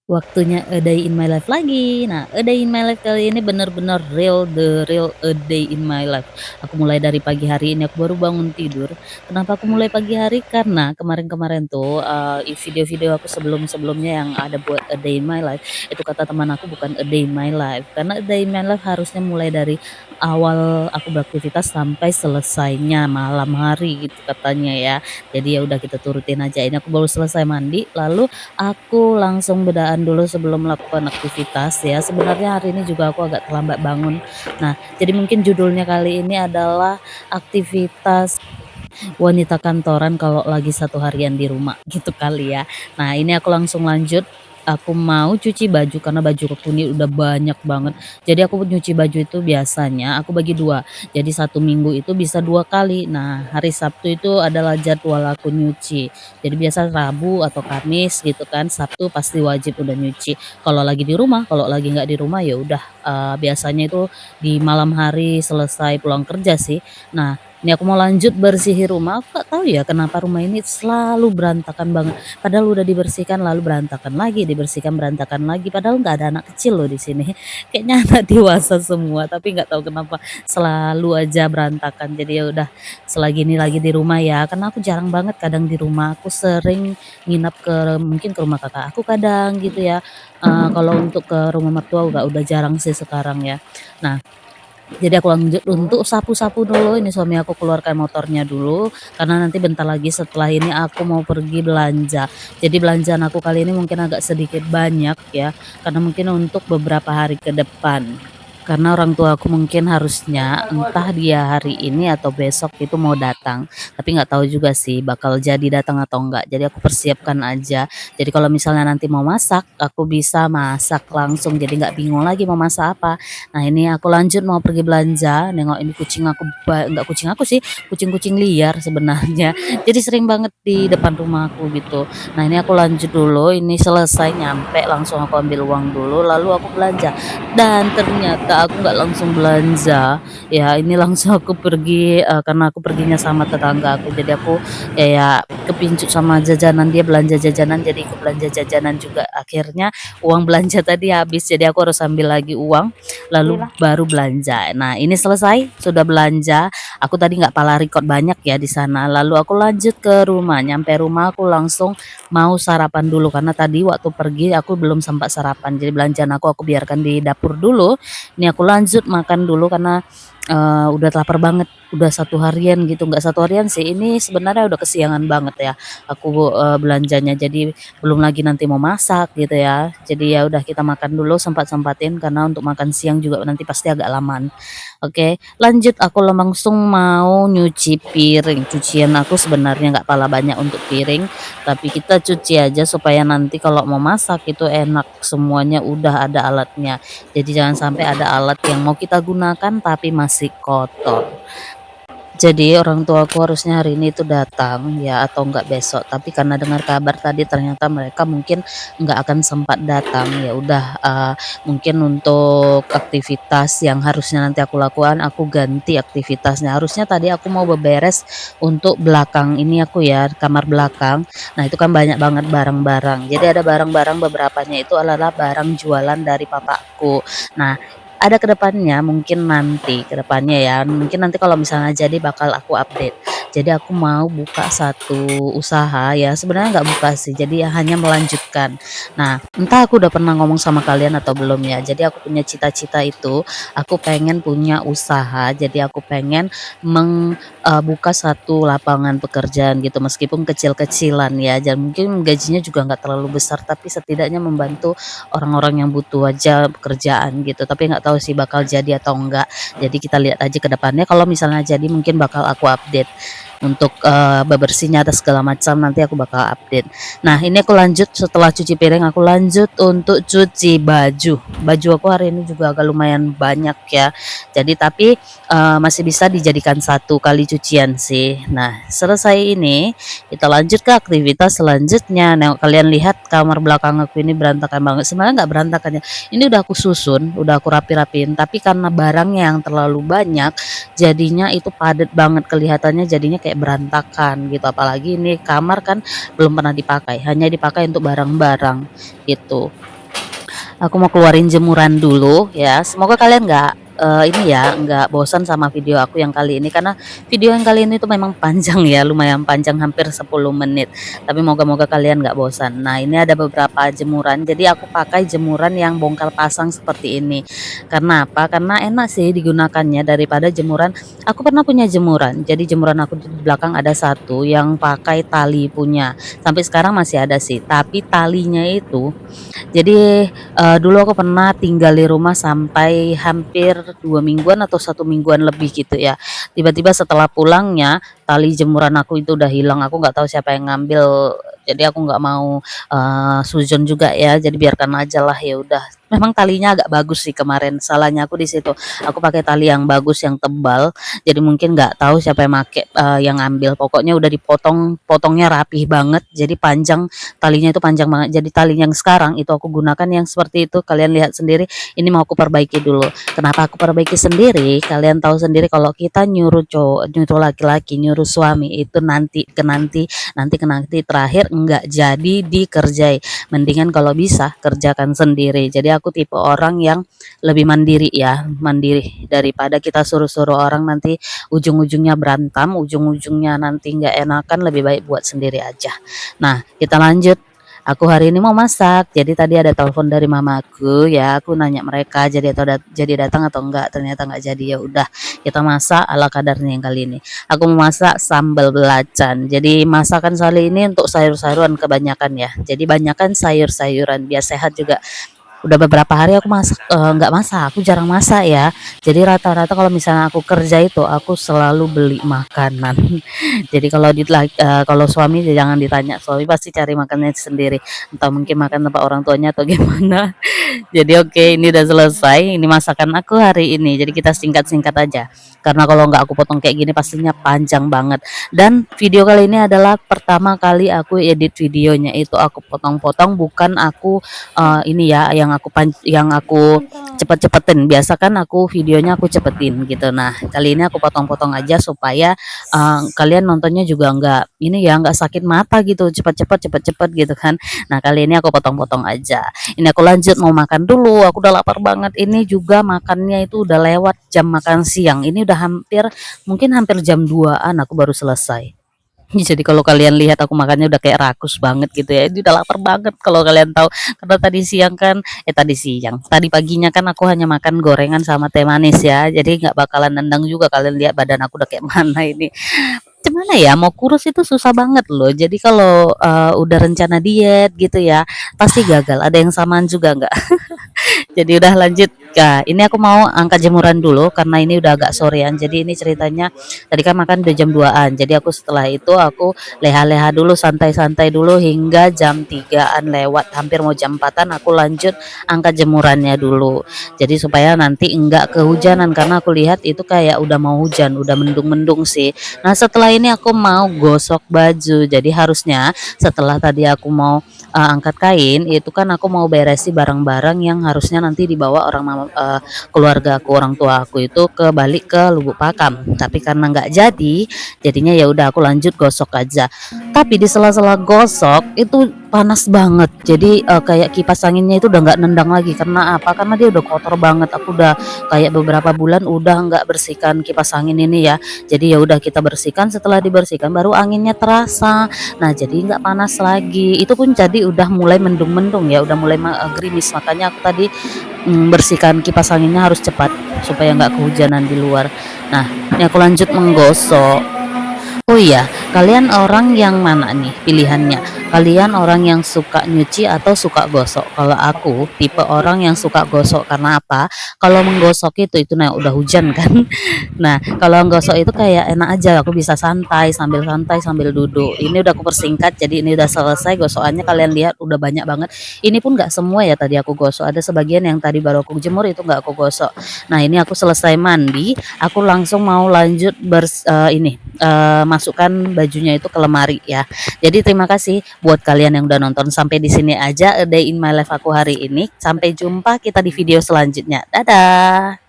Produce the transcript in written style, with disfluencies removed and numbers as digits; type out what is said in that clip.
Waktunya A Day in My Life lagi. Nah, A Day in My Life kali ini bener-bener the real A Day in My Life. Aku mulai dari pagi hari ini, aku baru bangun tidur. Kenapa aku mulai pagi hari? Karena kemarin-kemarin tuh, video-video aku sebelum-sebelumnya yang ada buat A Day in My Life, itu kata teman aku bukan A Day in My Life. Karena A Day in My Life harusnya mulai dari awal aku beraktivitas sampai selesainya malam hari gitu katanya ya. Jadi ya udah kita turutin aja. Ini aku baru selesai mandi, lalu aku langsung bedaan dulu sebelum melakukan aktivitas ya. Sebenarnya hari ini juga aku agak terlambat bangun. Nah, jadi mungkin judulnya kali ini adalah aktivitas wanita kantoran kalau lagi satu harian di rumah gitu kali ya. Nah, ini aku langsung lanjut, aku mau cuci baju karena baju aku ini udah banyak banget. Jadi aku nyuci baju itu biasanya aku bagi 2, jadi 1 minggu itu bisa 2 kali. Nah, hari Sabtu itu adalah jadwal aku nyuci. Jadi biasa Rabu atau Kamis gitu kan, Sabtu pasti wajib udah nyuci. Kalau lagi di rumah, kalau lagi nggak di rumah ya udah, biasanya itu di malam hari selesai pulang kerja sih. Nah, ini aku mau lanjut bersihin rumah, aku nggak tahu ya kenapa rumah ini selalu berantakan banget. Padahal udah dibersihkan lalu berantakan lagi, dibersihkan berantakan lagi, padahal nggak ada anak kecil loh di sini. Kayaknya anak dewasa semua, tapi nggak tahu kenapa selalu aja berantakan. Jadi ya udah selagi ini lagi di rumah ya, karena aku jarang banget kadang di rumah. Aku sering nginap mungkin ke rumah kakak aku kadang gitu ya. Kalau untuk ke rumah mertua udah jarang sih sekarang ya. Nah, jadi aku lanjut untuk sapu-sapu dulu, ini suami aku keluarkan motornya dulu, karena nanti bentar lagi setelah ini aku mau pergi belanja. Jadi belanjaan aku kali ini mungkin agak sedikit banyak ya, karena mungkin untuk beberapa hari ke depan. Karena orang tua aku mungkin harusnya entah dia hari ini atau besok itu mau datang, tapi nggak tahu juga sih bakal jadi datang atau enggak. Jadi aku persiapkan aja. Jadi kalau misalnya nanti mau masak, aku bisa masak langsung, jadi nggak bingung lagi mau masak apa. Nah, ini aku lanjut mau pergi belanja, nengok ini kucing aku nggak kucing aku sih, kucing-kucing liar sebenarnya. Jadi sering banget di depan rumahku gitu. Nah, ini aku lanjut dulu, ini selesai nyampe langsung aku ambil uang dulu, lalu aku belanja. Dan ternyata aku nggak langsung belanja, ya ini langsung aku pergi, karena aku perginya sama tetangga aku, jadi aku kayak kepincut sama jajanan, dia belanja jajanan, jadi ikut belanja jajanan juga. Akhirnya uang belanja tadi habis, jadi aku harus ambil lagi uang lalu baru belanja. Nah, ini selesai, sudah belanja. Aku tadi nggak pala record banyak ya di sana. Lalu aku lanjut ke rumah. Nyampe rumah aku langsung mau sarapan dulu karena tadi waktu pergi aku belum sempat sarapan. Jadi belanjaan aku biarkan di dapur dulu. Ini aku lanjut makan dulu karena udah lapar banget. Udah satu harian gitu, nggak satu harian sih. Ini sebenarnya udah kesiangan banget ya. Aku belanjanya. Jadi belum lagi nanti mau masak gitu ya. Jadi ya udah kita makan dulu sempat-sempatin karena untuk makan siang juga nanti pasti agak lamaan. Oke, lanjut aku langsung mau nyuci piring. Cucian aku sebenarnya nggak pala banyak untuk piring, tapi kita cuci aja supaya nanti kalau mau masak itu enak semuanya udah ada alatnya. Jadi jangan sampai ada alat yang mau kita gunakan tapi masih kotor. Jadi orang tuaku harusnya hari ini itu datang ya atau enggak besok, tapi karena dengar kabar tadi ternyata mereka mungkin enggak akan sempat datang, ya udah, mungkin untuk aktivitas yang harusnya nanti aku lakukan, aku ganti aktivitasnya. Harusnya tadi aku mau beberes untuk belakang ini aku ya, kamar belakang. Nah itu kan banyak banget barang-barang, jadi ada barang-barang beberapanya itu adalah barang jualan dari papaku. Nah ada ke depannya ya, mungkin nanti kalau misalnya jadi bakal aku update. Jadi aku mau buka satu usaha ya, sebenarnya nggak buka sih, jadi ya hanya melanjutkan. Nah, entah aku udah pernah ngomong sama kalian atau belum ya, jadi aku punya cita-cita itu, aku pengen punya usaha, jadi aku pengen buka satu lapangan pekerjaan gitu, meskipun kecil-kecilan ya, dan mungkin gajinya juga nggak terlalu besar, tapi setidaknya membantu orang-orang yang butuh aja pekerjaan gitu, tapi nggak tahu sih bakal jadi atau enggak. Jadi kita lihat aja ke depannya, kalau misalnya jadi mungkin bakal aku update. Untuk, bebersihnya atau segala macam nanti aku bakal update. Nah ini aku lanjut setelah cuci piring aku lanjut untuk cuci baju. Baju aku hari ini juga agak lumayan banyak ya. Jadi tapi, masih bisa dijadikan satu kali cucian sih. Nah selesai ini kita lanjut ke aktivitas selanjutnya. Nah, kalian lihat kamar belakang aku ini berantakan banget. Sebenarnya nggak berantakan ya. Ini udah aku susun, udah aku rapi-rapiin. Tapi karena barangnya yang terlalu banyak, jadinya itu padat banget kelihatannya. Jadinya kayak berantakan gitu. Apalagi ini kamar kan belum pernah dipakai, hanya dipakai untuk barang-barang gitu. Aku mau keluarin jemuran dulu ya. Semoga kalian nggak ini ya, nggak bosan sama video aku yang kali ini karena video yang kali ini tuh memang panjang ya, lumayan panjang hampir 10 menit. Tapi moga-moga kalian nggak bosan. Nah, ini ada beberapa jemuran. Jadi aku pakai jemuran yang bongkar pasang seperti ini. Karena apa? Karena enak sih digunakannya daripada jemuran. Aku pernah punya jemuran. Jadi jemuran aku di belakang ada satu yang pakai tali punya. Sampai sekarang masih ada sih. Tapi talinya itu jadi, dulu aku pernah tinggal di rumah sampai hampir 2 mingguan atau 1 mingguan lebih gitu ya. Tiba-tiba setelah pulangnya, tali jemuran aku itu udah hilang, aku nggak tahu siapa yang ngambil. Jadi aku nggak mau, sujon juga ya, jadi biarkan aja lah, ya udah. Memang talinya agak bagus sih kemarin, salahnya aku di situ. Aku pakai tali yang bagus, yang tebal, jadi mungkin nggak tahu siapa yang make, yang ngambil. Pokoknya udah dipotong, potongnya rapih banget, jadi panjang. Talinya itu panjang banget. Jadi tali yang sekarang itu aku gunakan yang seperti itu. Kalian lihat sendiri. Ini mau aku perbaiki dulu. Kenapa aku perbaiki sendiri? Kalian tahu sendiri kalau kita nyuruh cowok, nyuruh laki-laki, nyuruh suami itu nanti terakhir enggak jadi dikerjai. Mendingan kalau bisa kerjakan sendiri. Jadi aku tipe orang yang lebih mandiri ya, mandiri daripada kita suruh-suruh orang nanti ujung-ujungnya berantem, ujung-ujungnya nanti nggak enakan, lebih baik buat sendiri aja. Nah, kita lanjut. Aku hari ini mau masak. Jadi tadi ada telepon dari mamaku ya, aku nanya mereka jadi datang atau enggak. Ternyata enggak jadi. Ya udah, kita masak ala kadarnya yang kali ini. Aku mau masak sambal belacan. Jadi masakan kali ini untuk sayur-sayuran kebanyakan ya. Jadi banyakan sayur-sayuran biar sehat juga. Udah beberapa hari aku nggak masak, aku jarang masak ya. Jadi rata-rata kalau misalnya aku kerja itu aku selalu beli makanan. Jadi kalau suami jangan ditanya, suami pasti cari makannya sendiri. Entah mungkin makan tempat orang tuanya atau gimana. Jadi oke, ini udah selesai. Ini masakan aku hari ini. Jadi kita singkat-singkat aja. Karena kalau nggak aku potong kayak gini pastinya panjang banget. Dan video kali ini adalah pertama kali aku edit videonya itu aku potong-potong, bukan aku ini ya yang aku cepet-cepetin. Biasa kan aku videonya aku cepetin gitu. Nah, kali ini aku potong-potong aja supaya kalian nontonnya juga nggak sakit mata gitu, cepet-cepet gitu kan. Nah, kali ini aku potong-potong aja. Ini aku lanjut mau makan dulu, aku udah lapar banget. Ini juga makannya itu udah lewat jam makan siang. Ini udah mungkin hampir jam 2-an aku baru selesai. Jadi kalau kalian lihat aku makannya udah kayak rakus banget gitu ya. Ini udah lapar banget kalau kalian tahu. Karena tadi paginya kan aku hanya makan gorengan sama teh manis ya. Jadi nggak bakalan nendang juga, kalian lihat badan aku udah kayak mana ini. Gimana ya, mau kurus itu susah banget loh. Jadi kalau udah rencana diet gitu ya, pasti gagal. Ada yang samaan juga nggak? Jadi udah lanjut. Ya, ini aku mau angkat jemuran dulu karena ini udah agak sorean. Jadi ini ceritanya tadi kan makan udah jam 2-an. Jadi aku setelah itu aku leha-leha dulu, santai-santai dulu hingga jam 3-an lewat, hampir mau jam 4-an aku lanjut angkat jemurannya dulu. Jadi supaya nanti enggak kehujanan karena aku lihat itu kayak udah mau hujan, udah mendung-mendung sih. Nah, setelah ini aku mau gosok baju. Jadi harusnya setelah tadi aku mau angkat kain, itu kan aku mau beresi barang-barang yang harusnya nanti dibawa keluarga aku, orang tua aku itu balik ke Lubuk Pakam. Tapi karena nggak jadi, jadinya ya udah aku lanjut gosok aja. Tapi di sela-sela gosok itu panas banget. Jadi kayak kipas anginnya itu udah nggak nendang lagi. Karena apa? Karena dia udah kotor banget. Aku udah kayak beberapa bulan udah nggak bersihkan kipas angin ini ya. Jadi ya udah kita bersihkan. Setelah dibersihkan baru anginnya terasa. Nah, jadi nggak panas lagi. Itu pun jadi udah mulai mendung-mendung ya, udah mulai gerimis. Makanya aku tadi bersihkan kipas anginnya harus cepat supaya nggak kehujanan di luar. Nah, ini aku lanjut menggosok. Oh iya, kalian orang yang mana nih pilihannya? Kalian orang yang suka nyuci atau suka gosok? Kalau aku tipe orang yang suka gosok. Karena apa? Kalau menggosok itu nah udah hujan kan. Nah, kalau menggosok itu kayak enak aja, aku bisa santai sambil duduk. Ini udah aku persingkat, jadi ini udah selesai gosokannya. Kalian lihat udah banyak banget. Ini pun nggak semua ya tadi aku gosok. Ada sebagian yang tadi baru aku jemur itu nggak aku gosok. Nah, ini aku selesai mandi, aku langsung mau lanjut masukkan bajunya itu ke lemari ya. Jadi terima kasih buat kalian yang udah nonton sampai di sini aja A Day in My Life aku hari ini. Sampai jumpa kita di video selanjutnya. Dadah.